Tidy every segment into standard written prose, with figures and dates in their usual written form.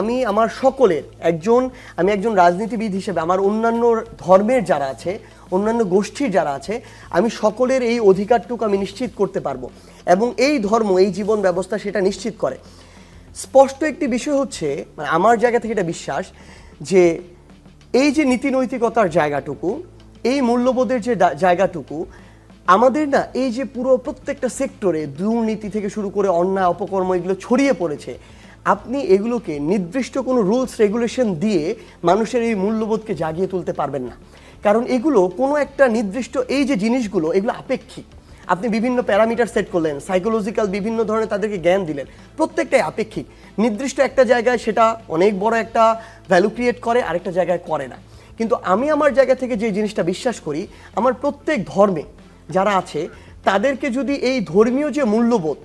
আমি আমার সকলের আমি একজন রাজনীতিবিদ হিসেবে আমার অন্যান্য ধর্মের যারা আছে, অন্যান্য গোষ্ঠীর যারা আছে, আমি সকলের এই অধিকারটুকু আমি নিশ্চিত করতে পারবো এবং এই ধর্ম, এই জীবন ব্যবস্থা সেটা নিশ্চিত করে। স্পষ্ট একটি বিষয় হচ্ছে, মানে আমার জায়গা থেকে এটা বিশ্বাস যে এই যে নীতি নৈতিকতার জায়গাটুকু, এই মূল্যবোধের যে জায়গাটুকু, আমাদের না এই যে পুরো প্রত্যেকটা সেক্টরে দুর্নীতি থেকে শুরু করে অন্যায় অপকর্ম এগুলো ছড়িয়ে পড়েছে, আপনি এগুলোকে নির্দিষ্ট কোনো রুলস রেগুলেশন দিয়ে মানুষের এই মূল্যবোধকে জাগিয়ে তুলতে পারবেন না। কারণ এগুলো কোনো একটা নির্দিষ্ট এই যে জিনিসগুলো এগুলো আপেক্ষিক। আপনি বিভিন্ন প্যারামিটার সেট করলেন, সাইকোলজিক্যাল বিভিন্ন ধরনের তাদেরকে জ্ঞান দিলেন, প্রত্যেকটাই আপেক্ষিক। নির্দিষ্ট একটা জায়গায় সেটা অনেক বড় একটা ভ্যালু ক্রিয়েট করে, আরেকটা জায়গায় করে না। কিন্তু আমি আমার জায়গা থেকে যে জিনিসটা বিশ্বাস করি, আমার প্রত্যেক ধর্মে যারা আছে তাদেরকে যদি এই ধর্মীয় যে মূল্যবোধ,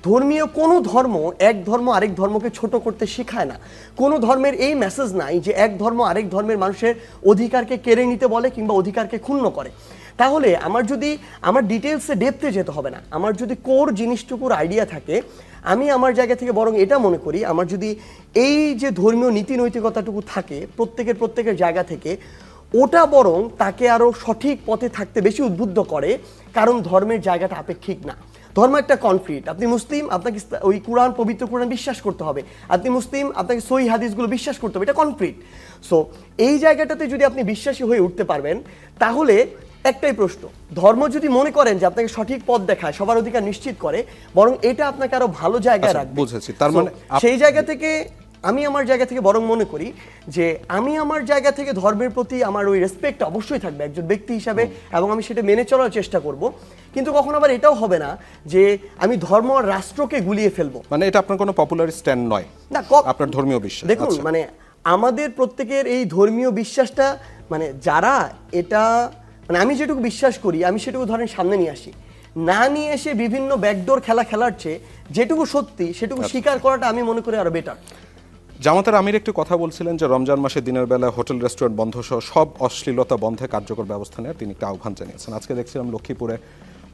ধর্মীয় কোনো ধর্ম এক ধর্ম আরেক ধর্মকে ছোট করতে শেখায় না। কোনো ধর্মের এই মেসেজ নাই যে এক ধর্ম আরেক ধর্মের মানুষের অধিকারকে কেড়ে নিতে বলে কিংবা অধিকারকে ক্ষুণ্ণ করে। তাহলে আমার ডিটেলসে ডেপথে যেতে হবে না। আমার যদি কোর জিনিসটুকুর আইডিয়া থাকে, আমি আমার জায়গা থেকে বরং এটা মনে করি, আমার যদি এই যে ধর্মীয় নীতি নৈতিকতাটুকু থাকে প্রত্যেকের জায়গা থেকে, ওটা বরং তাকে আরও সঠিক পথে থাকতে বেশি উদ্বুদ্ধ করে। কারণ ধর্মের জায়গাটা আপেক্ষিক না, ধর্ম একটা কনক্রিট। আপনি মুসলিম, আপনাকে ওই কোরআন, পবিত্র কোরআন বিশ্বাস করতে হবে। আপনি মুসলিম, আপনাকে সহিহ হাদিসগুলো বিশ্বাস করতে হবে, এটা কনক্রিট। সো এই জায়গাটাতে যদি আপনি বিশ্বাসী হয়ে উঠতে পারবেন, তাহলে একটাই প্রশ্ন, ধর্ম যদি মনে করেন যে আপনাকে সঠিক পথ দেখায়, সবার অধিকার নিশ্চিত করে, বরং এটা আপনাকে আরো ভালো জায়গায় রাখবে। বুঝেছি। তার মানে সেই জায়গা থেকে আমি আমার জায়গা থেকে বরং মনে করি যে আমি আমার জায়গা থেকে ধর্মের প্রতি আমার ওই রেসপেক্ট অবশ্যই থাকবে একজন ব্যক্তি হিসাবে, এবং আমি সেটা মেনে চলার চেষ্টা করব। কিন্তু কখনো আবার এটাও হবে না যে আমি ধর্ম আর রাষ্ট্রকে গুলিয়ে ফেলবো। মানে এটা আপনার কোনো পপুলার স্ট্যান্ড নয় না, আপনার ধর্মীয় বিশ্বাস। দেখুন, মানে আমাদের প্রত্যেকের এই ধর্মীয় বিশ্বাসটা, মানে যারা এটা, মানে আমি যেটুকু বিশ্বাস করি আমি সেটুকু ধরেন সামনে নিয়ে আসি, না নিয়ে এসে বিভিন্ন ব্যাকডোর খেলার চেয়ে যেটুকু সত্যি সেটুকু স্বীকার করাটা আমি মনে করি আরো বেটার। জামাতের আমির একটি কথা বলছিলেন যে রমজান মাসে দিনের বেলা হোটেল রেস্টুরেন্ট বন্ধ সহ সব অশ্লীলতা বন্ধে কার্যকর ব্যবস্থা নেওয়ার তিনি একটা আহ্বান জানিয়েছেন। আজকে দেখছিলাম লক্ষ্মীপুরে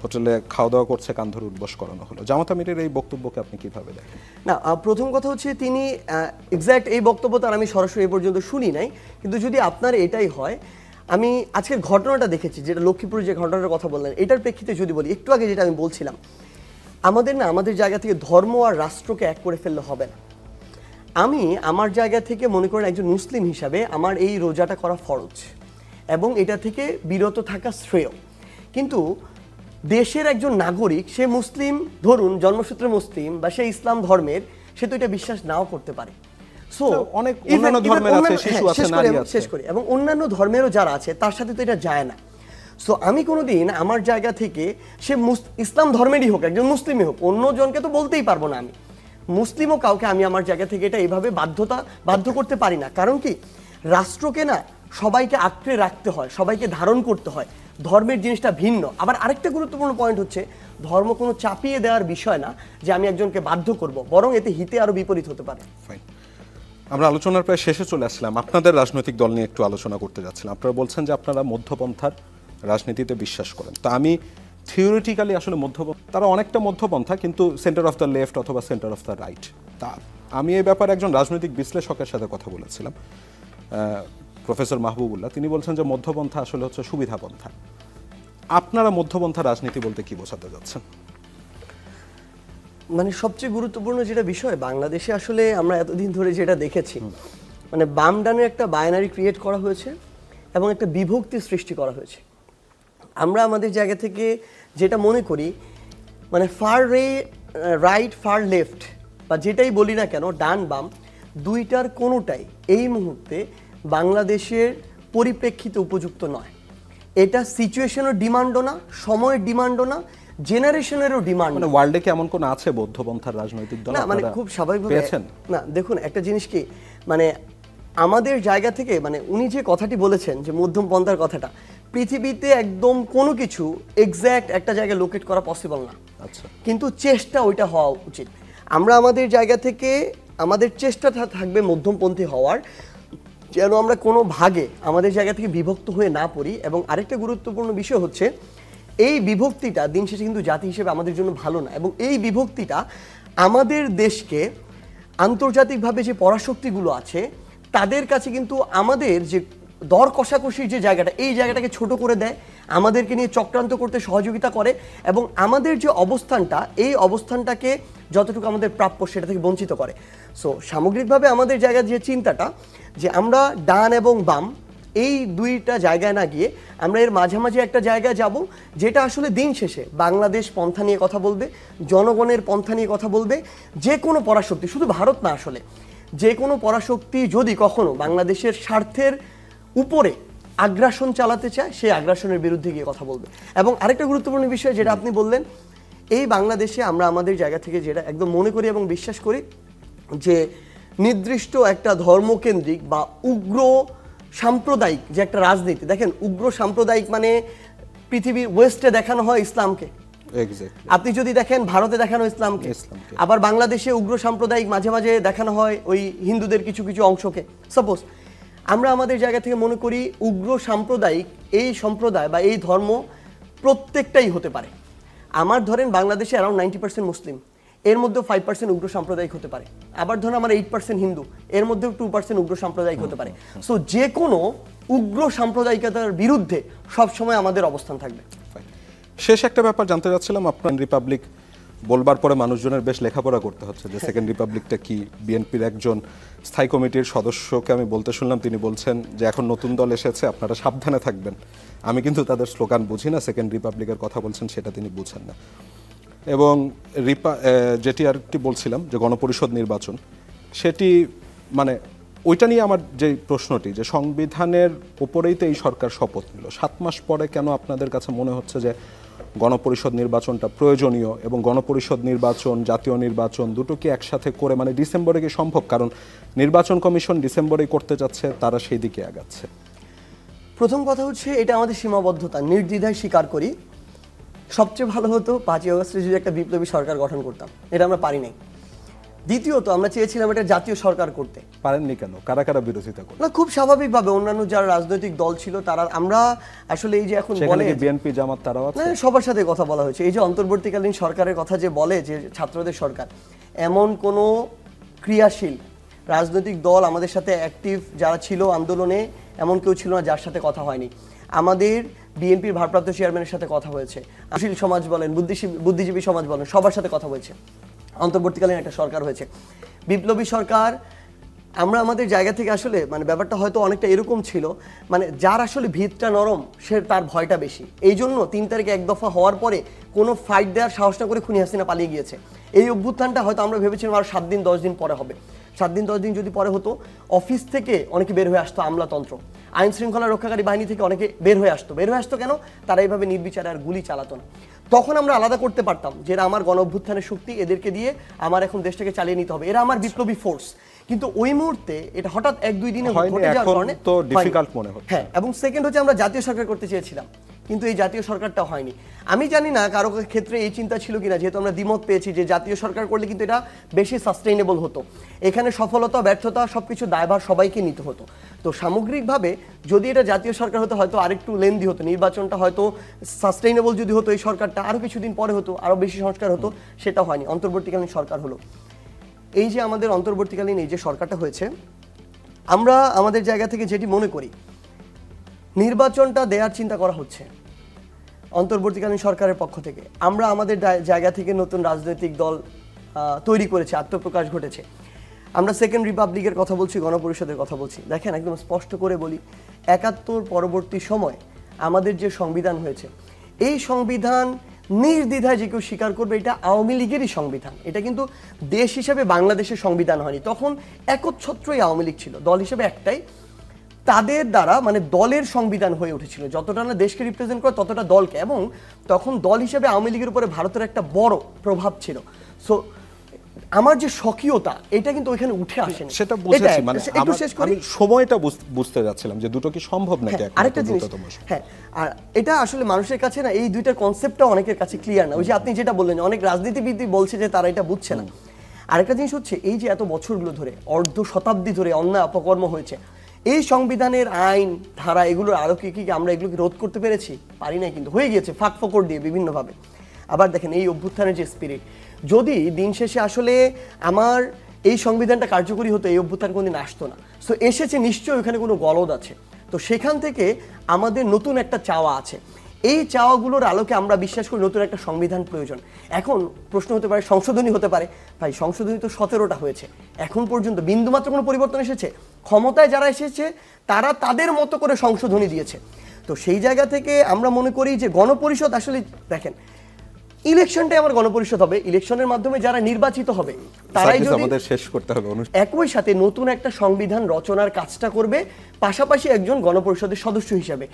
হোটেলে খাওয়া দাওয়া করছে, কান ধরে উঠবস করানো হলো। জামাত আমিরের এই বক্তব্যকে আপনি কিভাবে দেখেন? না, প্রথম কথা হচ্ছে তিনি এক্স্যাক্ট এই বক্তব্য তার আমি সরাসরি এ পর্যন্ত শুনি নাই, কিন্তু যদি আপনার এটাই হয়, আমি আজকের ঘটনাটা দেখেছি, যেটা লক্ষ্মীপুরে যে ঘটনাটার কথা বললেন, এটার প্রেক্ষিতে যদি বলি, একটু আগে যেটা আমি বলছিলাম, আমাদের জায়গা থেকে ধর্ম আর রাষ্ট্রকে এক করে ফেললে হবে না। আমি আমার জায়গা থেকে মনে করেন একজন মুসলিম হিসাবে আমার এই রোজাটা করা ফরজ এবং এটা থেকে বিরত থাকা শ্রেয়। কিন্তু দেশের একজন নাগরিক, সে মুসলিম, ধরুন জন্মসূত্রে মুসলিম, বা সে ইসলাম ধর্মের, সে তো এটা বিশ্বাস নাও করতে পারে। সো অনেক অন্যান্য ধর্মের আছে, শিশু আছে, নারী আছে, শেষ করি, এবং অন্যান্য ধর্মেরও যারা আছে তার সাথে তো এটা যায় না। সো আমি কোনোদিন আমার জায়গা থেকে, সে ইসলাম ধর্মেরই হোক, একজন মুসলিমই হোক, অন্য জনকে তো বলতেই পারবো না, আমি মুসলিমও কাউকে আমি আমার জায়গা থেকে এটা এইভাবে বাধ্য করতে পারি না। কারণ কি, রাষ্ট্রকে না সবাইকে আঁকড়ে রাখতে হয়, সবাইকে ধারণ করতে হয়। ধর্মের জিনিসটা ভিন্ন। আবার আরেকটা গুরুত্বপূর্ণ পয়েন্ট হচ্ছে, ধর্ম কোনো চাপিয়ে দেওয়ার বিষয় না যে আমি একজনকে বাধ্য করব, বরং এতে হিতে আরো বিপরীত হতে পারে। আমরা আলোচনার প্রায় শেষে চলে আসলাম। আপনাদের রাজনৈতিক দল নিয়ে একটু আলোচনা করতে যাচ্ছিলাম। আপনারা বলছেন যে আপনারা মধ্যপন্থার রাজনীতিতে বিশ্বাস করেন। তো আমি থিওরিটিক্যালি আসলে তারা অনেকটা মধ্যপন্থা, কিন্তু সেন্টার অফ দ্য লেফট অথবা সেন্টার অফ দ্য রাইট। তা আমি এই ব্যাপারে একজন রাজনৈতিক বিশ্লেষকের সাথে কথা বলেছিলাম, প্রফেসর মাহবুবুল্লাহ। তিনি বলছেন যে মধ্যপন্থা আসলে হচ্ছে সুবিধাপন্থা। আপনারা মধ্যপন্থা রাজনীতি বলতে কি বোঝাতে যাচ্ছেন? মানে সবচেয়ে গুরুত্বপূর্ণ যেটা বিষয়, বাংলাদেশে আসলে আমরা এতদিন ধরে যেটা দেখেছি, মানে বাম ডানের একটা বায়নারি ক্রিয়েট করা হয়েছে এবং একটা বিভক্তি সৃষ্টি করা হয়েছে। আমরা আমাদের জায়গা থেকে যেটা মনে করি, মানে ফার রাইট ফার লেফট বা যেটাই বলি না কেন, ডান বাম, দুইটার কোনোটাই এই মুহূর্তে বাংলাদেশের পরিপ্রেক্ষিতে উপযুক্ত নয়। এটা সিচুয়েশনের ডিমান্ডও না, সময়ের ডিমান্ডও না, জেনারেশনেরও ডিমান্ড। মানে ওয়ার্ল্ডে কি এমন কোন আছে বৌদ্ধপন্থার রাজনৈতিক দল? না, মানে খুব স্বাভাবিকভাবে না। দেখুন, একটা জিনিস কি, মানে আমাদের জায়গা থেকে, মানে উনি যে কথাটি বলেছেন যে মধ্যম পন্থার কথাটা, পৃথিবীতে একদম কোনো কিছু এক্স্যাক্ট একটা জায়গায় লোকেট করা পসিবল না। আচ্ছা, কিন্তু চেষ্টা ওইটা হওয়া উচিত। আমরা আমাদের জায়গা থেকে আমাদের চেষ্টা থাকবে মধ্যমপন্থী হওয়ার, যেন আমরা কোনো ভাগে আমাদের জায়গা থেকে বিভক্ত হয়ে না পড়ি। এবং আরেকটা গুরুত্বপূর্ণ বিষয় হচ্ছে, এই বিভক্তিটা দিন শেষে কিন্তু জাতি হিসেবে আমাদের জন্য ভালো না, এবং এই বিভক্তিটা আমাদের দেশকে আন্তর্জাতিকভাবে যে পরাশক্তিগুলো আছে তাদের কাছে কিন্তু আমাদের যে দর কষাকষির যে জায়গাটা, এই জায়গাটাকে ছোট করে দেয়, আমাদেরকে নিয়ে চক্রান্ত করতে সহযোগিতা করে এবং আমাদের যে অবস্থানটা, এই অবস্থানটাকে যতটুকু আমাদের প্রাপ্য সেটা থেকে বঞ্চিত করে। সো সামগ্রিকভাবে আমাদের জায়গার যে চিন্তাটা, যে আমরা ডান এবং বাম এই দুইটা জায়গায় না গিয়ে আমরা এর মাঝামাঝি একটা জায়গায় যাব, যেটা আসলে দিন শেষে বাংলাদেশ পন্থা নিয়ে কথা বলবে, জনগণের পন্থা নিয়ে কথা বলবে। যে কোনো পরাশক্তি, শুধু ভারত না, আসলে যে কোনো পরাশক্তি যদি কখনো বাংলাদেশের স্বার্থের উপরে আগ্রাসন চালাতে চায়, সেই আগ্রাসনের বিরুদ্ধে গিয়ে কথা বলবে। এবং আরেকটা গুরুত্বপূর্ণ বিষয় যেটা আপনি বললেন, এই বাংলাদেশে আমরা আমাদের জায়গা থেকে যেটা একদম মনে করি এবং বিশ্বাস করি, যে নির্দিষ্ট একটা ধর্মকেন্দ্রিক বা উগ্র সাম্প্রদায়িক যে একটা রাজনীতি, দেখেন উগ্র সাম্প্রদায়িক মানে পৃথিবীর ওয়েস্টে দেখানো হয় ইসলামকে, আপনি যদি দেখেন ভারতে দেখানো ইসলামকে, আবার বাংলাদেশে উগ্র সাম্প্রদায়িক মাঝে মাঝে দেখানো হয় ওই হিন্দুদের কিছু কিছু অংশকে। সাপোজ আমরা আমাদের জায়গা থেকে মনে করি উগ্র সাম্প্রদায়িক এই সম্প্রদায় বা এই ধর্ম প্রত্যেকটাই হতে পারে। আমার ধরেন বাংলাদেশে অ্যারাউন্ড 90% মুসলিম, এর মধ্যেও 5% উগ্র সাম্প্রদায়িক হতে পারে। আবার ধরুন আমার 8% হিন্দু, এর মধ্যেও 2% উগ্র সাম্প্রদায়িক হতে পারে। সো যে কোনো উগ্র সাম্প্রদায়িকতার বিরুদ্ধে সবসময় আমাদের অবস্থান থাকবে। শেষ একটা ব্যাপার জানতে চাচ্ছিলাম, আপনার রিপাবলিক বলবার পরে মানুষজনের বেশ লেখাপড়া করতে হচ্ছে যে সেকেন্ড রিপাবলিকটা কি। বিএনপির একজন স্থায়ী কমিটির সদস্যকে আমি বলতে শুনলাম, তিনি বলছেন যে এখন নতুন দল এসেছে, আপনারা সাবধানে থাকবেন। আমি কিন্তু তাদের স্লোগান বুঝি না, সেকেন্ড রিপাবলিকের কথা বলছেন সেটা তিনি বুঝেন না। এবং যেটি আর কি বলছিলাম যে গণপরিষদ নির্বাচন, সেটি মানে ওইটা নিয়ে আমার যে প্রশ্নটি, যে সংবিধানের উপরেই তো এই সরকার শপথ নিল, 7 মাস পরে কেন আপনাদের কাছে মনে হচ্ছে যে গণপরিষদ নির্বাচনটা প্রয়োজনীয়, এবং গণপরিষদ নির্বাচন জাতীয় নির্বাচন দুটো কি একসাথে করে মানে ডিসেম্বরে কি সম্ভব? কারণ নির্বাচন কমিশন ডিসেম্বরেই করতে যাচ্ছে, তারা সেই দিকে আগাচ্ছে। প্রথম কথা হচ্ছে এটা আমাদের সীমাবদ্ধতা, নির্দ্বিধায় স্বীকার করি। সবচেয়ে ভালো হতো 5ই আগস্টে যদি একটা বিপ্লবী সরকার গঠন করতাম, এটা আমরা পারি নাই। দ্বিতীয়ত আমরা চেয়েছিলাম একটা জাতীয় সরকার করতে। পারেননি কেন? কারা কারা বিরোধিতা করে? না, খুব স্বাভাবিকভাবে অন্যান্য যারা রাজনৈতিক দল ছিল তারা, আমরা আসলে এই যে এখন বলে বিএনপি জামাত তারাও আছে, সবার সাথে কথা বলা হয়েছে। এই যে অন্তর্বর্তীকালীন সরকারের কথা যে বলে যে ছাত্রদের সরকার, এমন কোনো ক্রিয়াশীল রাজনৈতিক দল আমাদের সাথে অ্যাক্টিভ যারা ছিল আন্দোলনে, এমন কেউ ছিল না যার সাথে কথা হয়নি। আমাদের বিএনপির ভারপ্রাপ্ত চেয়ারম্যানের সাথে কথা হয়েছে, সুশীল সমাজ বলেন, বুদ্ধিজীবী সমাজ বলেন, সবার সাথে কথা হয়েছে। অন্তর্বর্তীকালীন একটা সরকার হয়েছে, বিপ্লবী সরকার। আমরা আমাদের জায়গা থেকে আসলে মানে ব্যাপারটা হয়তো অনেকটা এরকম ছিল, মানে যার আসলে ভিতটা নরম সে তার ভয়টা বেশি। এই জন্য 3 তারিখে এক দফা হওয়ার পরে কোনো ফাইট দেওয়ার সাহস না করে খুনি হাসিনা পালিয়ে গিয়েছে। এই অভ্যুত্থানটা হয়তো আমরা ভেবেছিলাম আর 7 দিন 10 দিন পরে হবে। 7 দিন 10 দিন যদি পরে হতো, অফিস থেকে অনেকে বের হয়ে আসতো, আমলাতন্ত্র আইন শৃঙ্খলা রক্ষাকারী বাহিনী থেকে অনেকে বের হয়ে আসতো কেন? তারা এইভাবে নির্বিচারে আর গুলি চালাতো না। তখন আমরা আলাদা করতে পারতাম যে এরা আমার গণ অভ্যুত্থানের শক্তি, এদেরকে দিয়ে আমার এখন দেশটাকে চালিয়ে নিতে হবে, এরা আমার বিপ্লবী ফোর্স। কিন্তু ওই মুহূর্তে এটা হঠাৎ 1-2 দিনে ঘটে যাওয়ার কারণে তো ডিফিকাল্ট মনে হচ্ছে। হ্যাঁ, এবং সেকেন্ড হচ্ছে আমরা জাতীয় সরকার করতে চেয়েছিলাম, কিন্তু এই জাতীয় সরকারটা হয়নি। আমি জানি না কারো ক্ষেত্রে এই চিন্তা ছিল কিনা, যেহেতু আমরা দ্বিমত পেয়েছি যে জাতীয় সরকার করলে কিন্তু এটা বেশি সাস্টেইনেবল হতো, এখানে সফলতা ব্যর্থতা সবকিছু দায়ভার সবাইকে নিতে হতো। তো সামগ্রিকভাবে যদি এটা জাতীয় সরকার হতো হয়তো আরেকটু লেন্দি হতো, নির্বাচনটা হয়তো সাস্টেইনেবল যদি হতো, এই সরকারটা আরও কিছুদিন পরে হতো, আরও বেশি সংস্কার হতো, সেটা হয়নি। অন্তর্বর্তীকালীন সরকার হলো। এই যে আমাদের অন্তর্বর্তীকালীন এই যে সরকারটা হয়েছে, আমরা আমাদের জায়গা থেকে যেটি মনে করি, নির্বাচনটা দেওয়ার চিন্তা করা হচ্ছে অন্তর্বর্তীকালীন সরকারের পক্ষ থেকে। আমরা আমাদের জায়গা থেকে নতুন রাজনৈতিক দল তৈরি করেছে, আত্মপ্রকাশ ঘটেছে। আমরা সেকেন্ড রিপাবলিকের কথা বলছি, গণপরিষদের কথা বলছি। দেখেন একদম স্পষ্ট করে বলি, 71 পরবর্তী সময় আমাদের যে সংবিধান হয়েছে, এই সংবিধান নির্দ্বিধায় যে কেউ স্বীকার করবে এটা আওয়ামী লীগেরই সংবিধান। এটা কিন্তু দেশ হিসেবে বাংলাদেশের সংবিধান হয়নি, তখন একচ্ছত্রই আওয়ামী লীগ ছিল, দল হিসেবে একটাই। তাদের দ্বারা মানে দলের সংবিধান হয়ে উঠেছিল, যতটা না দেশকে রিপ্রেজেন্ট করে ততটা দলকে, এবং তখন দল হিসেবে আওয়ামী লীগের উপরে ভারতের একটা বড় প্রভাব ছিল। সো আমার যে স্বকীয়তা এটা কিন্তু ওইখানে উঠে আসেনি, সেটা বুঝেছি। মানে আমি সময়টা বুঝতে যাচ্ছিলাম যে দুটো কি সম্ভব নাকি। আরেকটা জিনিস, হ্যাঁ, আর এটা আসলে মানুষের কাছে না এই দুইটার কনসেপ্টটা অনেকের কাছে ক্লিয়ার না। ওই যে আপনি যেটা বললেন, অনেক রাজনীতিবিদ বলছে যে তারা এটা বুঝছে না। আরেকটা জিনিস হচ্ছে, এই যে এত বছরগুলো ধরে, অর্ধ শতাব্দী ধরে অন্যায় অপকর্ম হয়েছে, এই সংবিধানের আইন ধারা এগুলোর আরো কি আমরা এগুলোকে রোধ করতে পেরেছি? পারি নাই, কিন্তু হয়ে গিয়েছে ফাঁক ফোকর দিয়ে বিভিন্নভাবে। আবার দেখেন এই অভ্যুত্থানের যে স্পিরিট, যদি দিন শেষে আসলে আমার এই সংবিধানটা কার্যকরী হতো এই অভ্যুত্থান কোনদিন আসতো না। সো এসেছে নিশ্চয়ই ওখানে কোনো গলদ আছে। তো সেখান থেকে আমাদের নতুন একটা চাওয়া আছে, এই চাওয়াগুলোর আলোকে আমরা বিশ্বাস করি নতুন একটা সংবিধান প্রয়োজন। এখন প্রশ্ন হতে পারে সংশোধনী হতে পারে, ভাই সংশোধনী তো 17টা হয়েছে, এখন পর্যন্ত বিন্দুমাত্র কোনো পরিবর্তন এসেছে? ক্ষমতায় যারা এসেছে তারা তাদের মতো করে সংশোধনী দিয়েছে। তো সেই জায়গা থেকে আমরা মনে করি যে গণপরিষদ আসলে দেখেন, ইলেকশনটাই আমার গণপরিষদ হবে, ইলেকশনের মাধ্যমে যারা নির্বাচিত হবে তারাই যদি আমাদের শেষ করতে হবে একই সাথে নতুন একটা সংবিধান রচনার কাজটা করবে, পাশাপাশি একজন গণপরিষদের সদস্য হিসাবে।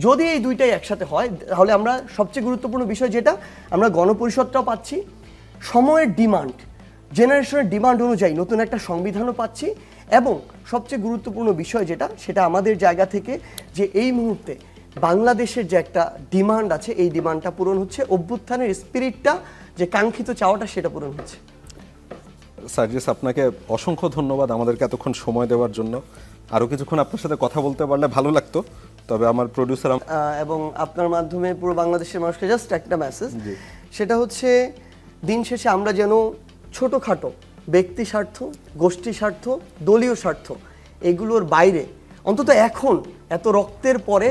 যদি এই দুইটাই একসাথে হয় তাহলে আমরা সবচেয়ে গুরুত্বপূর্ণ বিষয় যেটা, আমরা গণপরিষদটাও পাচ্ছি, সময়ের ডিমান্ড, জেনারেশনের ডিমান্ড অনুযায়ী নতুন একটা সংবিধানও পাচ্ছি, এবং সবচেয়ে গুরুত্বপূর্ণ বিষয় যেটা, সেটা আমাদের জায়গা থেকে যে এই মুহূর্তে বাংলাদেশের যে একটা ডিমান্ড আছে এই ডিমান্ডটা পূরণ হচ্ছে, অভ্যুত্থানের স্পিরিটটা যে কাঙ্ক্ষিত চাওয়াটা সেটা পূরণ হচ্ছে। সার্জিস, আপনাকে অসংখ্য ধন্যবাদ আমাদেরকে এতক্ষণ সময় দেওয়ার জন্য। আরও কিছুক্ষণ আপনার সাথে কথা বলতে পারলে ভালো লাগতো, তবে আমার প্রডিউসার এবং আপনার মাধ্যমে পুরো বাংলাদেশের মানুষকে জাস্ট একটা মেসেজ, সেটা হচ্ছে দিন শেষে আমরা যেন ছোটোখাটো ব্যক্তি স্বার্থ, গোষ্ঠী স্বার্থ, দলীয় স্বার্থ এগুলোর বাইরে অন্তত এখন এত রক্তের পরে